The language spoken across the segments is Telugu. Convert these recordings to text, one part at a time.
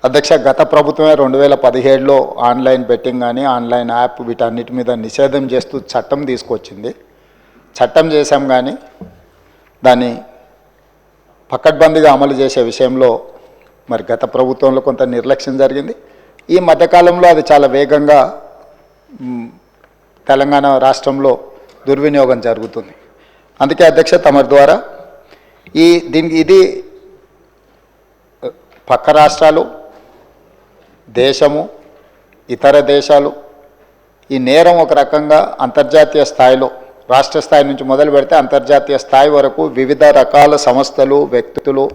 అధ్యక్ష, గత ప్రభుత్వమే 2017లో ఆన్లైన్ బెట్టింగ్ కానీ ఆన్లైన్ యాప్ వీటన్నిటి మీద నిషేధం చేస్తూ చట్టం తీసుకొచ్చింది. చట్టం చేశాం కానీ దాన్ని పకడ్బందీగా అమలు చేసే విషయంలో మరి గత ప్రభుత్వంలో కొంత నిర్లక్ష్యం జరిగింది. ఈ మధ్యకాలంలో అది చాలా వేగంగా తెలంగాణ రాష్ట్రంలో దుర్వినియోగం జరుగుతుంది. అందుకే అధ్యక్ష, తమరి ద్వారా ఇది పక్క రాష్ట్రాలు, దేశము, ఇతర దేశాలు ఈ నేరం ఒక రకంగా అంతర్జాతీయ స్థాయిలో, రాష్ట్ర స్థాయి నుంచి మొదలు పెడితే అంతర్జాతీయ స్థాయి వరకు వివిధ రకాల సంస్థలు, వ్యక్తులు,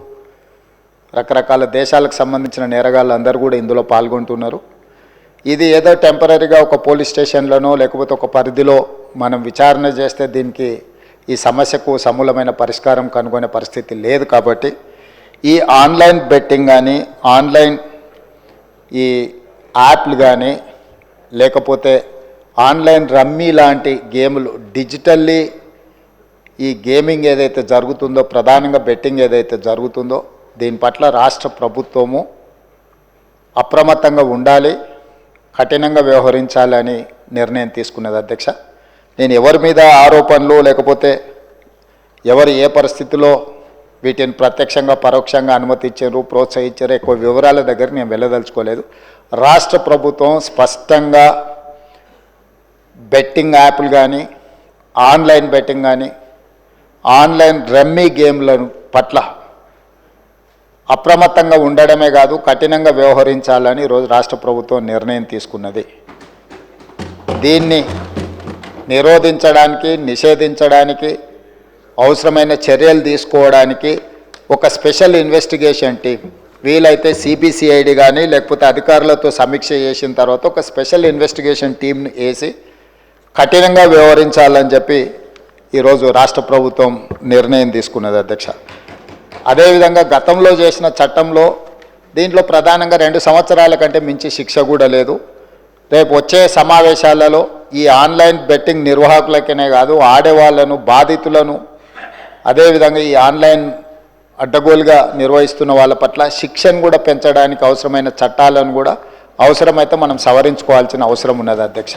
రకరకాల దేశాలకు సంబంధించిన నేరగాళ్ళు అందరూ కూడా ఇందులో పాల్గొంటున్నారు. ఇది ఏదో టెంపరీగా ఒక పోలీస్ స్టేషన్లోనో లేకపోతే ఒక పరిధిలో మనం విచారణ చేస్తే దీనికి ఈ సమస్యకు సమూలమైన పరిష్కారం కనుగొనే పరిస్థితి లేదు. కాబట్టి ఈ ఆన్లైన్ బెట్టింగ్ కానీ ఆన్లైన్ ఈ యాప్లు కానీ లేకపోతే ఆన్లైన్ రమ్మీ లాంటి గేములు డిజిటల్లీ ఈ గేమింగ్ ఏదైతే జరుగుతుందో, ప్రధానంగా బెట్టింగ్ ఏదైతే జరుగుతుందో దీని పట్ల రాష్ట్ర ప్రభుత్వము అప్రమత్తంగా ఉండాలి, కఠినంగా వ్యవహరించాలని నిర్ణయం తీసుకున్నది. అధ్యక్ష, నేను ఎవరి మీద ఆరోపణలు లేకపోతే ఎవరు ఏ పరిస్థితిలో వీటిని ప్రత్యక్షంగా పరోక్షంగా అనుమతించారు, ప్రోత్సహించారు, ఎక్కువ వివరాల దగ్గర నేను వెళ్ళదలుచుకోలేదు. రాష్ట్ర ప్రభుత్వం స్పష్టంగా బెట్టింగ్ యాప్లు కానీ ఆన్లైన్ బెట్టింగ్ కానీ ఆన్లైన్ రమ్మీ గేమ్ల పట్ల అప్రమత్తంగా ఉండడమే కాదు కఠినంగా వ్యవహరించాలని ఈరోజు రాష్ట్ర ప్రభుత్వం నిర్ణయం తీసుకున్నది. దీన్ని నిరోధించడానికి, నిషేధించడానికి అవసరమైన చర్యలు తీసుకోవడానికి ఒక స్పెషల్ ఇన్వెస్టిగేషన్ టీం, వీలైతే సిబిసిఐడి కానీ లేకపోతే అధికారులతో సమీక్ష చేసిన తర్వాత ఒక స్పెషల్ ఇన్వెస్టిగేషన్ టీంని వేసి కఠినంగా వ్యవహరించాలని చెప్పి ఈరోజు రాష్ట్ర ప్రభుత్వం నిర్ణయం తీసుకున్నది. అధ్యక్ష, అదేవిధంగా గతంలో చేసిన చట్టంలో దీంట్లో ప్రధానంగా 2 సంవత్సరాల కంటే మించి శిక్ష కూడా లేదు. రేపు వచ్చే సమావేశాలలో ఈ ఆన్లైన్ బెట్టింగ్ నిర్వాహకులకనే కాదు, ఆడేవాళ్లను, బాధితులను, అదేవిధంగా ఈ ఆన్లైన్ అడ్డగోలుగా నిర్వహిస్తున్న వాళ్ళ పట్ల శిక్షను కూడా పెంచడానికి అవసరమైన చట్టాలను కూడా అవసరమైతే మనం సవరించుకోవాల్సిన అవసరం ఉన్నది. అధ్యక్ష,